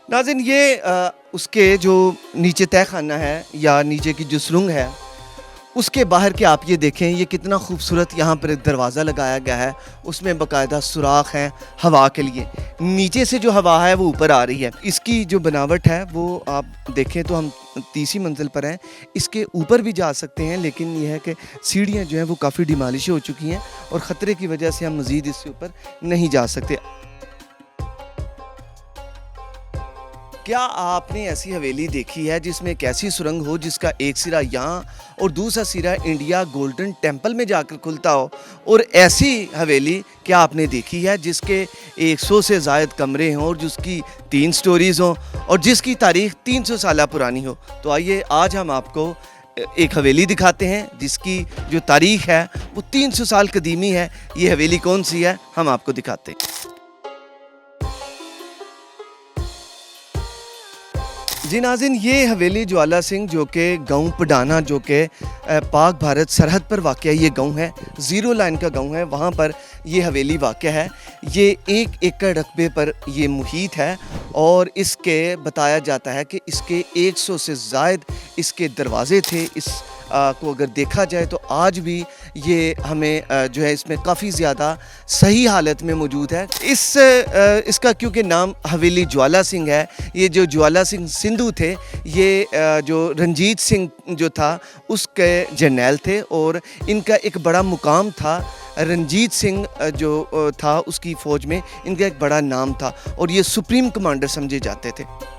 नाज़रीन ये उसके जो नीचे तहखाना है या नीचे की जो सुरंग है, उसके बाहर के आप ये देखें, ये कितना खूबसूरत यहाँ पर एक दरवाज़ा लगाया गया है। उसमें बाकायदा सुराख हैं हवा के लिए। नीचे से जो हवा है वो ऊपर आ रही है। इसकी जो बनावट है वो आप देखें तो हम तीसरी मंजिल पर हैं। इसके ऊपर भी जा सकते हैं, लेकिन ये है कि सीढ़ियाँ जो हैं वो काफ़ी डिमॉलिश हो चुकी हैं और ख़तरे की वजह से हम मज़ीद इसके ऊपर नहीं जा सकते। क्या आपने ऐसी हवेली देखी है जिसमें एक ऐसी सुरंग हो जिसका एक सिरा यहाँ और दूसरा सिरा इंडिया गोल्डन टेम्पल में जाकर खुलता हो? और ऐसी हवेली क्या आपने देखी है जिसके 100 से ज़ायद कमरे हों और जिसकी 3 स्टोरीज़ हों और जिसकी तारीख़ 300 साल पुरानी हो? तो आइए आज हम आपको एक हवेली दिखाते हैं जिसकी जो तारीख़ है वो 300 साल कदीमी है। ये हवेली कौन सी है, हम आपको दिखाते हैं। जी नाज़रीन, ये हवेली ज्वाला सिंह जो कि गाँव पडाना जो कि पाक भारत सरहद पर वाक़ ये गाँव है, ज़ीरो लाइन का गाँव है, वहाँ पर ये हवेली वाक़ है। ये 1 एकड़ रकबे पर ये मुहीत है और इसके बताया जाता है कि इसके 100 से ज़ायद इसके दरवाज़े थे। इस को अगर देखा जाए तो आज भी ये हमें जो है इसमें काफ़ी ज़्यादा सही हालत में मौजूद है। इसका क्योंकि नाम हवेली ज्वाला सिंह है, ये जो ज्वाला सिंह सिंधु थे, ये जो रंजीत सिंह जो था उसके जर्नैल थे और इनका एक बड़ा मुकाम था। रंजीत सिंह जो था उसकी फ़ौज में इनका एक बड़ा नाम था और ये सुप्रीम कमांडर समझे जाते थे।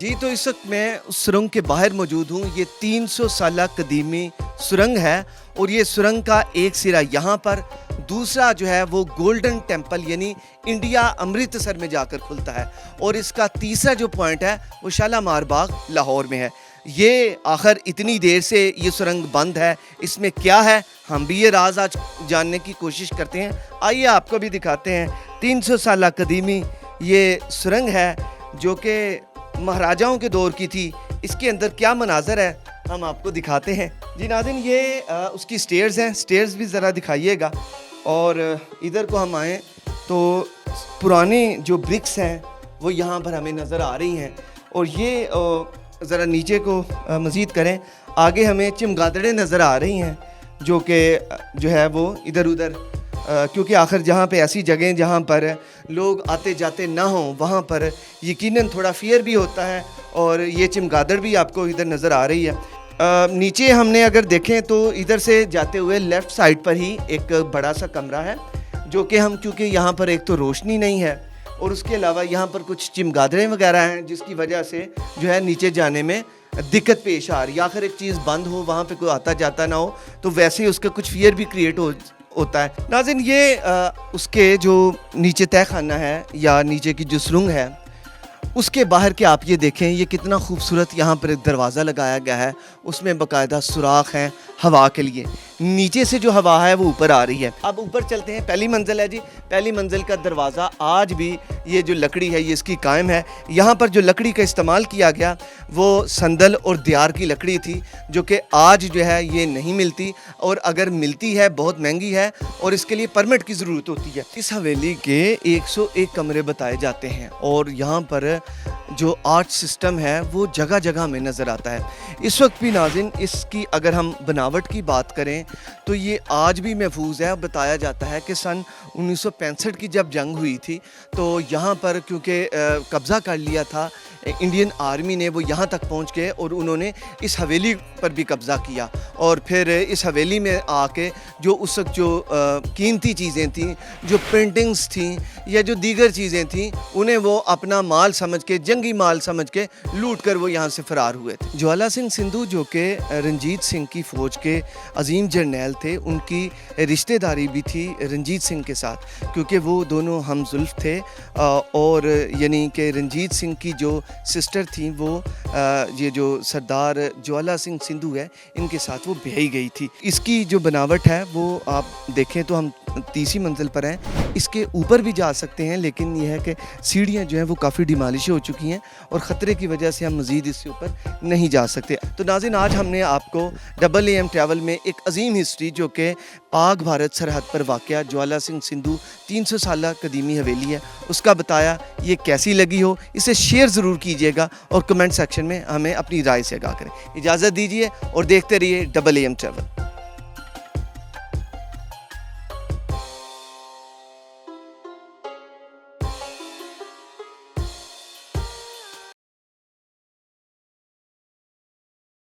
जी, तो इस वक्त मैं उस सुरंग के बाहर मौजूद हूँ। ये 300 साला कदीमी सुरंग है और ये सुरंग का एक सिरा यहाँ पर, दूसरा जो है वो गोल्डन टेम्पल यानी इंडिया अमृतसर में जाकर खुलता है और इसका तीसरा जो पॉइंट है वो शालामार बाग लाहौर में है। ये आखिर इतनी देर से ये सुरंग बंद है, इसमें क्या है, हम भी ये राज आज जानने की कोशिश करते हैं। आइए आपको भी दिखाते हैं। 300 साला कदीमी ये सुरंग है जो कि महाराजाओं के दौर की थी। इसके अंदर क्या मनाजर है हम आपको दिखाते हैं। जी नाज़रीन, ये उसकी स्टेयर्स हैं, स्टेयर्स भी ज़रा दिखाइएगा। और इधर को हम आएँ तो पुरानी जो ब्रिक्स हैं वो यहाँ पर हमें नज़र आ रही हैं और ये ज़रा नीचे को मज़ीद करें, आगे हमें चमगादड़ें नज़र आ रही हैं जो कि जो है वो इधर उधर क्योंकि आखिर जहाँ पे ऐसी जगह जहाँ पर लोग आते जाते ना हों वहाँ पर यकीनन थोड़ा फियर भी होता है और ये चमगादड़ भी आपको इधर नज़र आ रही है। नीचे हमने अगर देखें तो इधर से जाते हुए लेफ़्ट साइड पर ही एक बड़ा सा कमरा है जो कि हम, क्योंकि यहाँ पर एक तो रोशनी नहीं है और उसके अलावा यहाँ पर कुछ चमगादड़ें वगैरह हैं जिसकी वजह से जो है नीचे जाने में दिक्कत पेश आ रही है। आखिर एक चीज़ बंद हो, वहाँ पे कोई आता जाता ना हो तो वैसे ही उसका कुछ फियर भी क्रिएट होता है। नाज़रीन ये उसके जो नीचे तहखाना है या नीचे की जो सुरंग है उसके बाहर के आप ये देखें, ये कितना खूबसूरत यहाँ पर एक दरवाज़ा लगाया गया है। उसमें बाकायदा सुराख हैं हवा के लिए। नीचे से जो हवा है वो ऊपर आ रही है। अब ऊपर चलते हैं, पहली मंजिल है जी। पहली मंजिल का दरवाज़ा आज भी ये जो लकड़ी है ये इसकी कायम है। यहाँ पर जो लकड़ी का इस्तेमाल किया गया वो संदल और दियार की लकड़ी थी जो कि आज जो है ये नहीं मिलती और अगर मिलती है बहुत महंगी है और इसके लिए परमिट की ज़रूरत होती है। इस हवेली के 101 कमरे बताए जाते हैं और यहाँ पर जो आर्ट सिस्टम है वो जगह जगह में नज़र आता है। इस वक्त भी नाज़रीन इसकी अगर हम बनावट की बात करें तो ये आज भी महफूज है। बताया जाता है कि सन 1965 की जब जंग हुई थी तो यहाँ पर क्योंकि कब्ज़ा कर लिया था इंडियन आर्मी ने, वो यहाँ तक पहुँच गए और उन्होंने इस हवेली पर भी कब्ज़ा किया और फिर इस हवेली में आके जो उस वक्त जो कीमती चीज़ें थीं, जो पेंटिंग्स थीं या जो दीगर चीज़ें थीं, उन्हें वो अपना माल समझ के, जंगी माल समझ के लूट कर वो यहाँ से फ़रार हुए थे। ज्वाला सिंह सिंधु जो कि रंजीत सिंह की फ़ौज के अजीम जर्नैल थे, उनकी रिश्तेदारी भी थी रंजीत सिंह के साथ क्योंकि वो दोनों हमज़ुल्फ़ थे और यानी कि रंजीत सिंह की जो सिस्टर थी वो ये जो सरदार ज्वाला सिंह सिंधु है इनके साथ वो ब्याही गई थी। इसकी जो बनावट है वो आप देखें तो हम तीसरी मंजिल पर हैं। इसके ऊपर भी जा सकते हैं, लेकिन यह है कि सीढ़ियाँ जो हैं वो काफ़ी डिमॉलिश हो चुकी हैं और ख़तरे की वजह से हम मज़ीद इससे ऊपर नहीं जा सकते। तो नाज़रीन, आज हमने आपको AAM ट्रैवल में एक अजीम हिस्ट्री जो कि पाक भारत सरहद पर वाक़या ज्वाला सिंह सिंधु 300 साला कदीमी हवेली है, उसका बताया। ये कैसी लगी हो इसे शेयर ज़रूर कीजिएगा और कमेंट सेक्शन में हमें अपनी राय से आगाह करें। इजाज़त दीजिए और देखते रहिए AAM ट्रैवल।